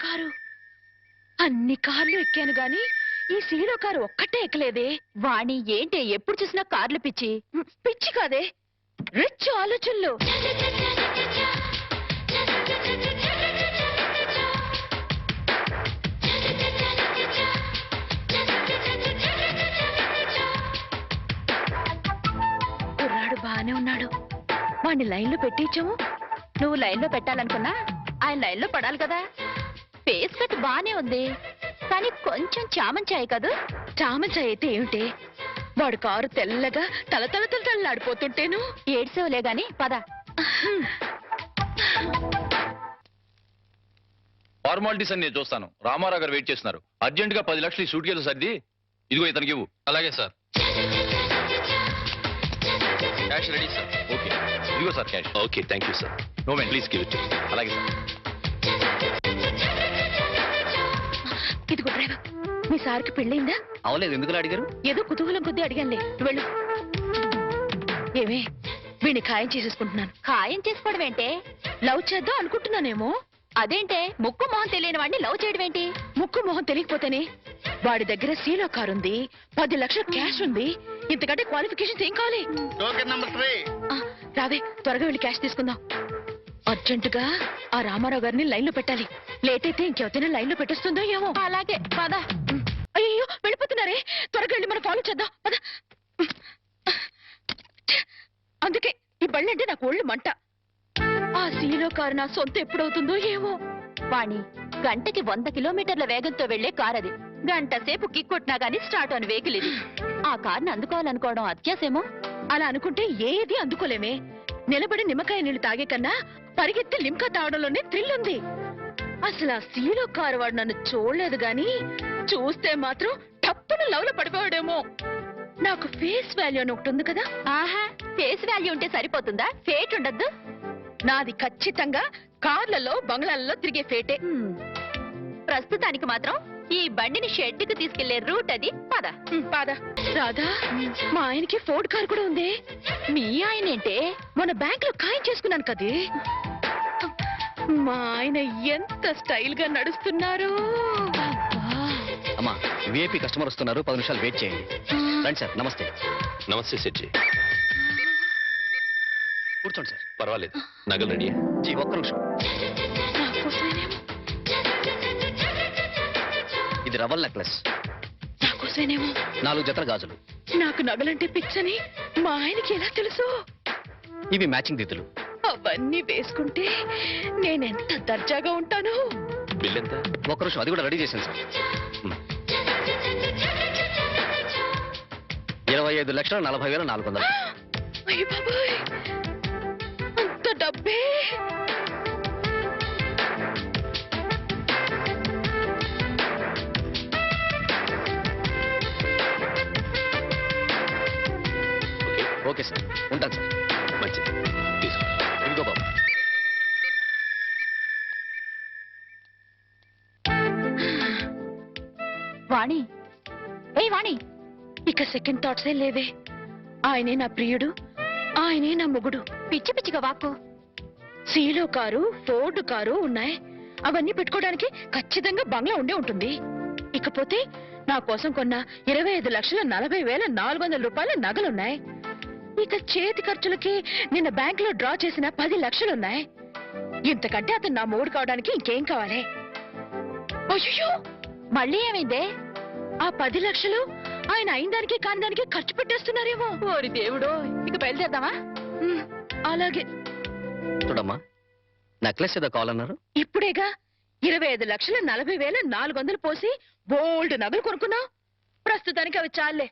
Car. అన్ని కార్లు ఎక్కాను గాని ఈ సీలో కారు ఒక్కటే ఎక్కలేదే. వాణి ఏంటి ఎప్పుడు చూసినా కార్లు పిచ్చి? పిచ్చి కాదే, రిచ్ ఆలోచనలు. కుర్రాడు బానే ఉన్నాడు, వాడిని లైన్లో పెట్టించాము. నువ్వు లైన్లో పెట్టాలనుకున్నా ఆయన లైన్లో పడాలి కదా. ఫేస్ కట్ బానే ఉంది కానీ కొంచెం చామంచాయి కదా. చామంచాయి అయితే ఏమిటి, వాడు కారు తెల్లగా తల తల తల తల్లాడిపోతుంటేను. ఏడ్సేవలే గాని పద. ఫార్మాలిటీస్ అని నేను చూస్తాను. రామారావు గారు వెయిట్ చేస్తున్నారు. అర్జెంట్ గా 10 లక్షలు సూట్ కేసు సర్ది ఇదిగో ఇతనికి ఇవ్వు. అలాగే sir. Cash ready sir. Okay, ఇదిగో sir cash. Okay, thank you sir. No man, please give it. అలాగే సార్. ఇదిగో డ్రైవర్, మీ సార్కి పెళ్ళైందా? అవలేదు, ఎందుకు అడిగారు? ఏదో కుతూహలం కొద్దీ అడిగానులే, వెళ్ళు. ఏమే, వీడిని ఖాయం చేసేసుకుంటున్నాను. ఖాయం చేసుకోవడం ఏంటే? లవ్ చేద్దాం అనుకుంటున్నానేమో. అదేంటే ముక్కు మొహం తెలియని వాడిని లవ్ చేయడం ఏంటి? ముక్కు మొహం తెలియకపోతేనే. వాడి దగ్గర సీలో కారు ఉంది, 10 లక్షల క్యాష్ ఉంది. ఇంతకంటే క్వాలిఫికేషన్స్ ఏం కావాలి? రావే, త్వరగా వెళ్ళి క్యాష్ తీసుకుందాం. అర్జెంటుగా ఆ రామారావు గారిని లైన్ లో పెట్టాలి. లేట్ అయితే ఇంకెవరైనా లైన్ లో పెట్టేస్తుందో ఏమో. అలాగే పద. అయ్యో, వెళ్ళిపోతున్నారే, త్వరగా వెళ్ళి మనం ఫాలో చేద్దాం పద. అందుకే ఈ బళ్ళంటే నాకు ఒళ్ళు మంట. ఆ సీలో కారు నా సొంత ఎప్పుడవుతుందో ఏమో. వాణి, గంటకి 100 కిలోమీటర్ల వేగంతో వెళ్లే కార్ అది. గంట సేపు కిక్కొట్టినా గానీ స్టార్ట్ అని వెహికల్ ఇది. ఆ కార్ని అందుకోవాలనుకోవడం అత్యాసేమో. అలా అనుకుంటే ఏది అందుకోలేమే. నిలబడి నిమ్మకాయ నీళ్లు తాగే కన్నా పరిగెత్తి లిమ్కా తాగడంలోనే థ్రిల్ ఉంది. అసలు ఆ సీలో కారు వాడు నన్ను చూడలేదు గాని చూస్తే మాత్రం టప్పున లవ్ లో పడిపోయాడేమో. నాకు ఫేస్ వాల్యూ అని ఒకటి ఉంది కదా. ఆహా, ఫేస్ వాల్యూ ఉంటే సరిపోతుందా? ఫేట్ ఉండద్దు? నాది ఖచ్చితంగా కార్లలో బంగ్లాలలో తిరిగే ఫేటే. ప్రస్తుతానికి మాత్రం ఈ బండిని షెడ్కి తీసుకెళ్లే రూట్ అది. పద పద. రాధా, మా ఆయనకి ఫోర్డ్ కార్ కూడా ఉంది. మీ ఆయన ఏంటే? మన బ్యాంక్ లో ఖాయం చేసుకున్నాను కదే. మా ఆయన ఎంత స్టైల్ గా నడుస్తున్నారు. అమ్మా, విఐపి కస్టమర్ వస్తున్నారు, 10 నిమిషాలు వెయిట్ చేయండి. రండి సార్. నమస్తే. నమస్తే సెట్జీ. కూర్చోండి సార్. పర్వాలేదు, నగలు రెడీ. జీ, ఒక్క నిమిషం. నాకోసమేనేమో. ఇది రవల్ నెక్లెస్. నాకోసమేనేమో. 4 జతల గాజులు. నాకు నగలంటే పిచ్చని మా ఆయనకి ఎలా తెలుసు? ఇవి మ్యాచింగ్ దిద్దులు. అవన్నీ వేసుకుంటే నేనెంత దర్జాగా ఉంటాను. బిల్ ఎంత? ఒక్క నిమిషం, అది కూడా రెడీ చేశాను సార్. 25,40,400. అయ్య బాబాయ్, అంత డబ్బే. ఓకే సార్, ఉంటాను సార్. మంచిది, తీసుకో. ఇదిగో బాబు. వాణి, ఏ వాణి, ఇక సెకండ్ థాట్సే లేవే. ఆయనే నా ప్రియుడు, ఆయనే నా మొగుడు. పిచ్చి పిచ్చిగా వాక్కు. సీలో కారు, ఫోర్డ్ కారు ఉన్నాయి. అవన్నీ పెట్టుకోవడానికి ఖచ్చితంగా బంగ్లా ఉండే ఉంటుంది. ఇకపోతే నా కోసం కొన్న 25,40,400 రూపాయల నగలున్నాయి. ఇక చేతి ఖర్చులకి నిన్న బ్యాంక్ లో డ్రా చేసిన 10 లక్షలున్నాయి. ఇంతకంటే అతను నా మొగుడు కావడానికి ఇంకేం కావాలి? అయ్యో, మళ్ళీ ఏమైందే? ఆ 10 లక్షలు ఆయన అయిన దానికి కాని దానికి ఖర్చు పెట్టేస్తున్నారేమో. ఓరి దేవుడో, ఇక బయలుదేరదామా? అలాగే. చూడమ్మా, నెక్లెస్ ఏదో కావాలన్నారు. ఇప్పుడేగా 25,40,400 పోసి బోల్డ్ నగలు కొనుక్కున్నావు. ప్రస్తుతానికి అవి చాలే.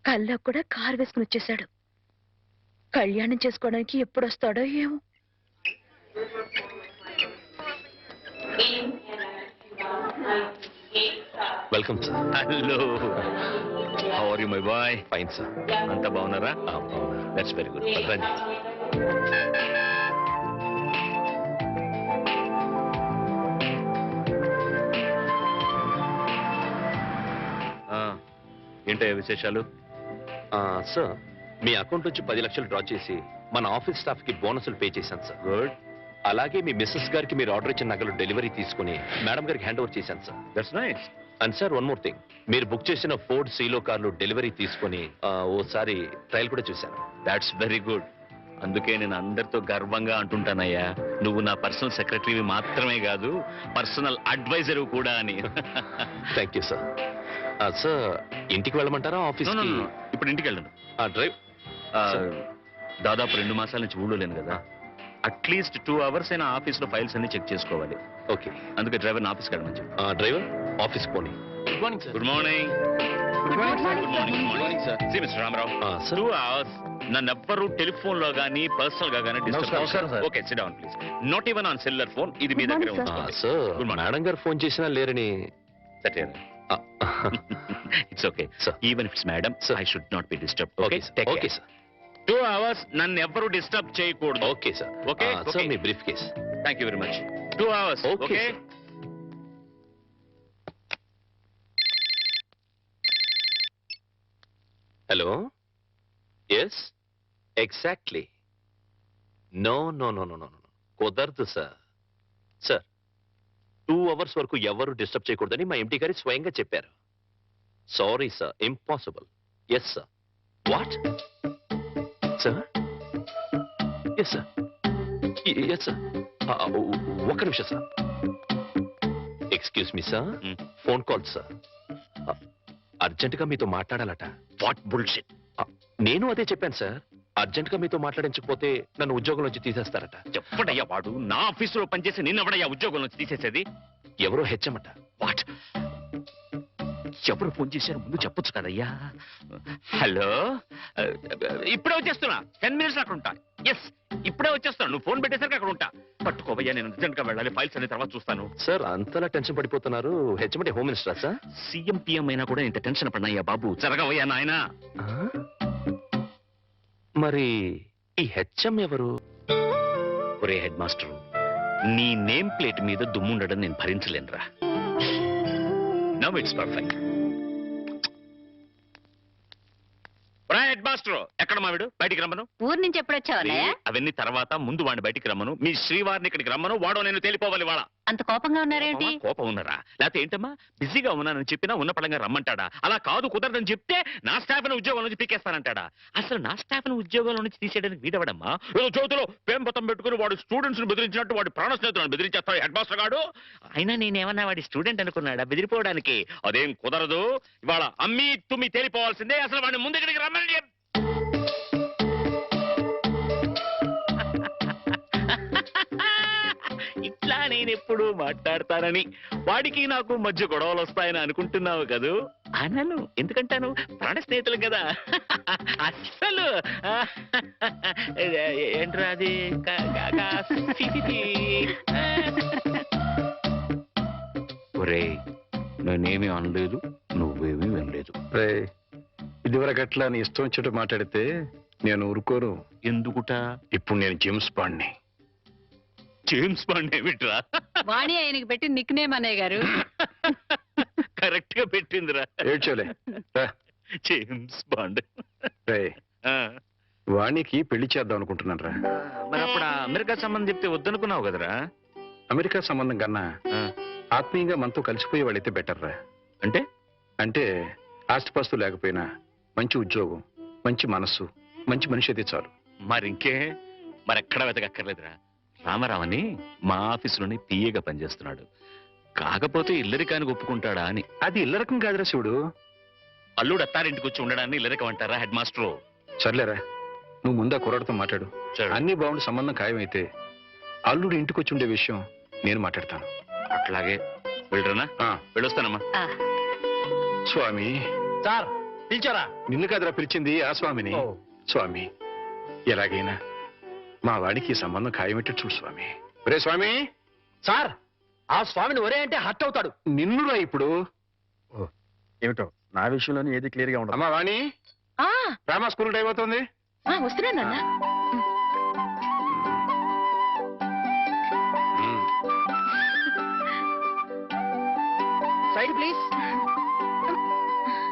కల్లో కూడా కారు వేసుకుని వచ్చేశాడు. కళ్యాణం చేసుకోవడానికి ఎప్పుడొస్తాడో ఏమో. Welcome sir. Hello, how are you my boy? Fine sir. అంతా బాగున్నారా? That's very good. రండి. ఏంటయ్యా విశేషాలు? సార్, మీ అకౌంట్ నుంచి 10 లక్షలు డ్రా చేసి మన ఆఫీస్ స్టాఫ్ కి బోనసులు పే చేశాను సార్. గుడ్. అలాగే మీ మిస్సెస్ గారికి మీరు ఆర్డర్ ఇచ్చిన నగలు డెలివరీ తీసుకుని మేడం గారికి హ్యాండ్ ఓవర్ చేశాను sir. That's nice. And sir one more thing, మీరు బుక్ చేసిన ఫోర్డ్ సీలో కార్లు డెలివరీ తీసుకుని ఓసారి ట్రయల్ కూడా చూశాను. That's very good. అందుకే నేను అందరితో గర్వంగా అంటుంటానయ్యా, నువ్వు నా పర్సనల్ సెక్రటరీ మాత్రమే కాదు, పర్సనల్ అడ్వైజర్ కూడా అని. Thank you sir. సార్ ఇంటికి వెళ్ళమంటారా ఆఫీస్? ఇప్పుడు ఇంటికి వెళ్ళను. డ్రైవ్ దాదాపు 2 మాసాల నుంచి ఊళ్ళో లేను కదా, అట్లీస్ట్ 2 hours అయినా ఆఫీస్ లో ఫైల్స్ అన్ని చెక్ చేసుకోవాలి. ఓకే. అందుకే డ్రైవర్ ఆఫీస్కి వెళ్ళమని చెప్పు. డ్రైవర్ ఆఫీస్ పోనీ. Good morning sir. Good morning. Good morning sir. See mister Ramarao, sir 2 hours నన్ను ఎవ్వరూ టెలిఫోన్ లో గానీ పర్సనల్ గా గానీ నమస్కారం, sir. Okay, sit down please. Not even on cellular phone. ఇది మీ దగ్గర ఉంటుంది. Sir Good morning. మేడం గారు ఫోన్ చేసినా లేరని. It's okay. Sir. Even it's madam, Sir. I should not be disturb. Okay okay sir. 2 hours నన్ను ఎవ్వరూ disturb చేయకూడదు. Okay sir. Okay, sir okay. మీ briefcase. Thank you very much. 2 hours. Okay, okay. sir. Hello. Yes exactly. No no no no no no కుదరదు sir. Sir 2 hours వరకు ఎవరు disturb చేయకూడదని మా empty గారి స్వయంగా చెప్పారు. Sorry sir, impossible. Yes sir. What sir? Yes sir, yes sir. ఒక్క నిమిషం sir. Excuse me sir, Hmm. Phone call sir. అర్జెంటుగా మీతో మాట్లాడాలట. What bullshit. నేను అదే చెప్పాను సార్. అర్జెంటుగా మీతో మాట్లాడించకపోతే నన్ను ఉద్యోగం నుంచి తీసేస్తారట. చెప్పడయ్యా, వాడు నా ఆఫీసులో పనిచేసి నిన్నెవడయ్యా ఉద్యోగం నుంచి తీసేసేది? ఎవరో హెచ్చమట. వాట్? ఎవరు ఫోన్ చేశారు ముందు చెప్పొచ్చు కదయ్యా. హలో, ఇప్పుడే వచ్చేస్తున్నా. 10 minutes అక్కడ ఉంటా. ఎస్, ఇప్పుడే వచ్చేస్తాను. నువ్వు ఫోన్ పెట్టేసరికి అక్కడ ఉంటా. పట్టుకోవయ్యా, నేను అర్జెంట్ గా వెళ్ళాలి. ఫైల్స్ అన్ని తర్వాత చూస్తాను. సార్ అంతలా టెన్షన్ పడిపోతున్నారు. హెచ్చమంటే హోమ్ మినిస్టరా సార్? సీఎం పిఎం అయినా కూడా ఇంత టెన్షన్ పడినయ్యా బాబు. జరగవయ్యా నాయనా. ఆ? మరి ఈ హెచ్ఎం ఎవరు? ఒరే హెడ్ మాస్టర్, నీ నేమ్ ప్లేట్ మీద దుమ్ముండడం నేను భరించలేనురా. Now it's perfect. Head master, ఎక్కడ మావిడు? బయటికి రమ్మను. ఊరు నుంచి ఎప్పుడొచ్చావన్నయ్య? అవన్నీ తర్వాత, ముందు వాడిని బయటికి రమ్మను. మీ శ్రీవారిని ఇక్కడికి రమ్మను. వాడో నేను తేలిపోవాలి. వాళ్ళ అంత కోపంగా ఉన్నారేంటి? కోపం ఉన్నారా? లేకపోతే ఏంటమ్మా, బిజీగా ఉన్నానని చెప్పినా ఉన్న పడంగా రమ్మంటాడా? అలా కాదు, కుదరదని చెప్తే నా స్టాఫ్ ని ఉద్యోగం నుంచి పీకేస్తానంటాడా? అసలు నా స్టాఫ్ ని ఉద్యోగం నుంచి తీసేయడానికి వీడవడమ్మా. ఏదో చోతులో పేంపతం పెట్టుకుని వాడు స్టూడెంట్స్ ని బెదిరించినట్టు వాడి ప్రాణ స్నేహితులను బెదిరించేస్తాడు హెడ్ మాస్టర్ గాడు. అయినా నేనేమన్నా వాడి స్టూడెంట్ అనుకున్నాడా బెదిరిపోవడానికి? అదేం కుదరదు. ఇవాళ అమ్మి తుమ్మి తేలిపోవాల్సిందే. అసలు వాడిని ముందు ఇక్కడికి రమ్మని ఇట్లా నేను ఎప్పుడు మాట్లాడతానని, వాడికి నాకు మధ్య గొడవలు వస్తాయని అనుకుంటున్నావు కదూ? అనను. ఎందుకంటాను? ప్రాణ స్నేహితులు కదా. అస్సలు ఏంట్రా అది? ఒరే, నేనేమీ అనలేదు, నువ్వేమీ వినలేదు. ఇదివరకట్లా నీ ఇష్టం వచ్చేట్టు మాట్లాడితే నేను ఊరుకోను. ఎందుకుట? ఇప్పుడు నేను జేమ్స్ బాండ్ని. జేమ్స్ బాండ్ ఏమిట్రా? వాణి ఆయనకి పెట్టి నిక్ నేమ్ అన్నయ్య గారు. కరెక్ట్ గా పెట్టిందిరా. ఏడ్చోలే. రా. James bond. రేయ్, ఆ, వాణికి పెళ్లి చేద్దాం అనుకుంటున్నాను రా. మరి అప్పుడు ఆ అమెరికా సంబంధం చెప్తే వద్దనుకున్నావు కదరా? అమెరికా సంబంధం కన్నా ఆ, ఆత్మీయంగా మనతో కలిసిపోయే వాళ్ళైతే బెటర్ రా. అంటే అంటే ఆస్తిపాస్తు లేకపోయినా మంచి ఉద్యోగం, మంచి మనస్సు, మంచి మనిషి అయితే చాలు. మరింకే, మరెక్కడ వెతకక్కర్లేదురా. రామారావని మా ఆఫీసులోని పిఏగా పనిచేస్తున్నాడు. కాకపోతే ఇల్లరికానికి ఒప్పుకుంటాడా అని. అది ఇల్లరకం కాదురా శివుడు. అల్లుడు అత్తారింటికి వచ్చి ఉండడాన్ని ఇల్లరికం అంటారా హెడ్ మాస్టరు? సర్లేరా, నువ్వు ముందా కుర్రాడితో మాట్లాడు. అన్ని బాగుండి సంబంధం ఖాయమైతే అల్లుడు ఇంటికి వచ్చి ఉండే విషయం నేను మాట్లాడతాను. అట్లాగే వెళ్ళరనా? ఆ, వెళ్ళొస్తానమ్మా. స్వామి. సార్ పిలిచారా? నిన్ను కాదురా పిలిచింది, ఆ స్వామిని. స్వామి, ఎలాగైనా మా వాడికి ఈ సంబంధం ఖాయమెట్టి చూడు స్వామి. ఒరే స్వామి. సార్, ఆ స్వామిని ఒరే అంటే హర్ట్ అవుతాడు. నిన్నురా ఇప్పుడు. ఏమిటో నా విషయంలోనే ఏది క్లియర్ గా ఉండదు. అమ్మా వాణి, ఆ, రామా స్కూల్ టైం అవుతుంది. వస్తున్నానన్నా. Side please.